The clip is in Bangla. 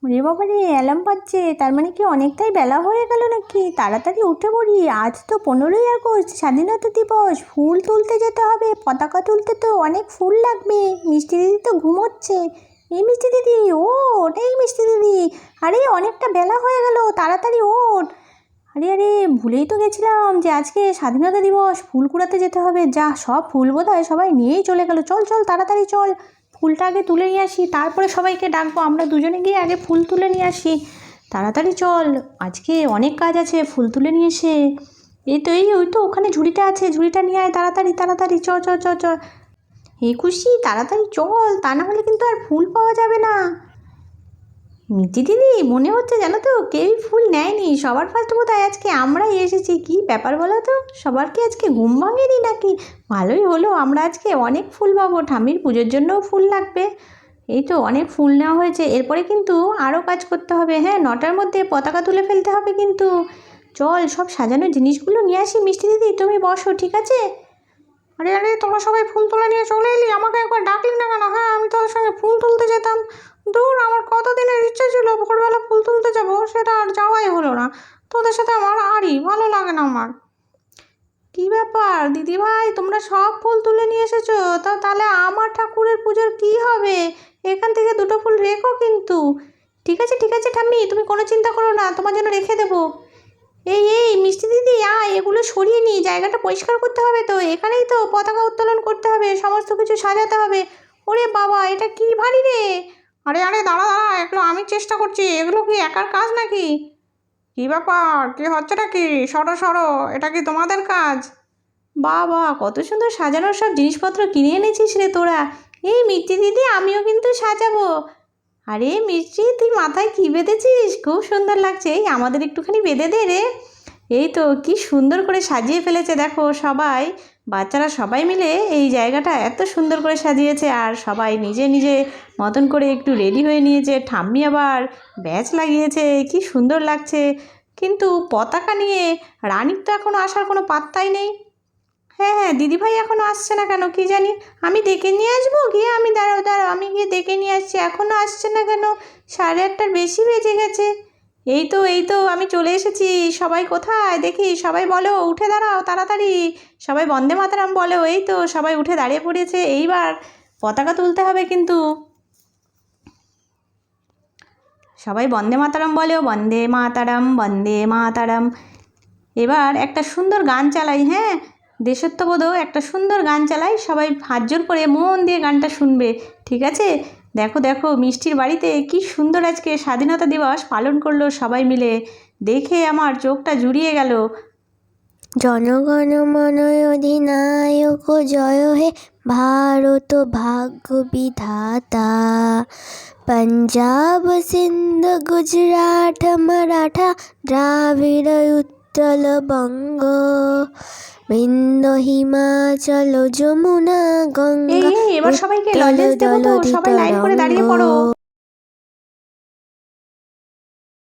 ওরে বাবা রে, অ্যালার্ম বাজছে, তার মানে কি অনেকটাই বেলা হয়ে গেল নাকি? তাড়াতাড়ি উঠে পড়ি, আজ তো 15ই আগস্ট, স্বাধীনতা দিবস। ফুল তুলতে যেতে হবে, পতাকা তুলতে তো অনেক ফুল লাগবে। মিষ্টি দিদি তো ঘুমোচ্ছে। এই মিষ্টি দিদি ওঠ, এই মিষ্টি দিদি, আরে অনেকটা বেলা হয়ে গেল, তাড়াতাড়ি ওঠ। আরে আরে, ভুলেই তো গেছিলাম যে আজকে স্বাধীনতা দিবস, ফুল কুড়াতে যেতে হবে। যা, সব ফুল বোধহয় সবাই নিয়েই চলে গেল। চল চল তাড়াতাড়ি চল, ফুলটা আগে তুলে নিয়ে আসি, তারপরে সবাইকে ডাকবো। আমরা দুজনে গিয়ে আগে ফুল তুলে নিয়ে আসি। তাড়াতাড়ি চল, আজকে অনেক কাজ আছে, ফুল তুলে নিয়ে এসে। এই তো ওই তো ওখানে ঝুড়িটা আছে, ঝুড়িটা নিয়ে আয় তাড়াতাড়ি তাড়াতাড়ি, চ চ চ চ। এই খুশি, তাড়াতাড়ি চল, তা না হলে কিন্তু আর ফুল পাওয়া যাবে না। মিষ্টি দিদি, মনে হচ্ছে জানো তো কেউই ফুল নেয়নি, সবার ফার্স্ট বোধহয় আজকে আমরাই এসেছি। কি ব্যাপার বলো তো, সবার কি আজকে ঘুম ভাঙেনি নাকি? ভালোই হলো, আমরা আজকে অনেক ফুল পাবো, ঠাম্মির পুজোর জন্যও ফুল লাগবে। এই তো অনেক ফুল নেওয়া হয়েছে, এরপরে কিন্তু আরও কাজ করতে হবে। হ্যাঁ, 9টার মধ্যে পতাকা তুলে ফেলতে হবে কিন্তু। চল, সব সাজানোর জিনিসগুলো নিয়ে আসি। মিষ্টি দিদি তুমি বসো, ঠিক আছে? আরে আরে, তোমরা সবাই ফুল তোলা নিয়ে চলে এলি, আমাকে একবার ডাকলি না কেন? হ্যাঁ, আমি তোদের সঙ্গে ফুল তুলতে যেতাম। দূর, আমার কতদিনের ইচ্ছে ছিল ভোরবেলা ফুল তুলতে যাব, সেটা আর যাওয়াই হলো না। তোদের সাথে আমার আরই ভালো লাগে না আমার। কী ব্যাপার দিদিভাই, তোমরা সব ফুল তুলে নিয়ে এসেছো, তাহলে আমার ঠাকুরের পুজোর কী হবে? এখান থেকে দুটো ফুল রেখো কিন্তু। ঠিক আছে ঠাম্মি, তুমি কোনো চিন্তা করো না, তোমার জন্য রেখে দেবো। এই এই মিষ্টি দিদি, এগুলো সরিয়ে নিই, জায়গাটা পরিষ্কার করতে হবে তো। এখানেই তো পতাকা উত্তোলন করতে হবে, সমস্ত কিছু সাজাতে হবে। ওরে বাবা, এটা কি ভারী রে! আরে আরে, দাঁড়া দাঁড়া, এগুলো আমি চেষ্টা করছি, এগুলো কি একার কাজ নাকি? কী ব্যাপার, কী হচ্ছেটা কি? সরো সরো, এটা কি তোমাদের কাজ? বাবা, কত সুন্দর সাজানোর সব জিনিসপত্র কিনে এনেছিস রে তোরা। এই মিষ্টি দিদি, আমিও কিন্তু সাজাবো। আরে মিষ্টি, তুই মাথায় কী বেঁধেছিস? খুব সুন্দর লাগছে, এই আমাদের একটুখানি বেঁধে দে রে। এই তো কি সুন্দর করে সাজিয়ে ফেলেছে দেখো সবাই, বাচ্চারা সবাই মিলে এই জায়গাটা এত সুন্দর করে সাজিয়েছে। আর সবাই নিজে নিজে মতন করে একটু রেডি হয়ে নিয়েছে। ঠাম্মি আবার ব্যাচ লাগিয়েছে, কি সুন্দর লাগছে। কিন্তু পতাকা নিয়ে রানীর তো এখনও আসার কোনো পাত্তাই নেই। হ্যাঁ হ্যাঁ, দিদিভাই এখনও আসছে না কেন কি জানি। আমি ডেকে নিয়ে আসবো গিয়ে, আমি দাঁড়াও দাঁড়াও, আমি গিয়ে ডেকে নিয়ে আসছি। এখনও আসছে না কেন? 8:30-টার বেশি বেজে গেছে। এই তো আমি চলে এসেছি। সবাই কোথায় দেখি? সবাই বলো, উঠে দাঁড়াও তাড়াতাড়ি। সবাই বন্দে মাতরম বলো। এই তো সবাই উঠে দাঁড়িয়ে পড়েছে, এইবার পতাকা তুলতে হবে কিন্তু। সবাই বন্দে মাতরম বলো, বন্দে মাতরম বন্দে মাতরম। এবার একটা সুন্দর গান চালাই, হ্যাঁ, দেশাত্মবোধক একটা সুন্দর গান চালাই। সবাই হাত জোর করে মন দিয়ে গানটা শুনবে, ঠিক আছে? দেখো দেখো, মিষ্টির বাড়িতে কি সুন্দর আজকে স্বাধীনতা দিবস পালন করলো সবাই মিলে, দেখে আমার চোখটা জুড়িয়ে গেল। জনগণ মন অধিনায়ক জয় হে ভারত ভাগ্য বিধাতা। पंजाब सिंध गुजरात मराठा द्राविड़ उत्कल बंग বিন্দ হিমাচল যমুনা গঙ্গা এবার সবাইকে উত্তল লজেন্স দেবো তো, জলধি সবাই লাইন করে দাঁড়িয়ে তরঙ্গ। পড়ো।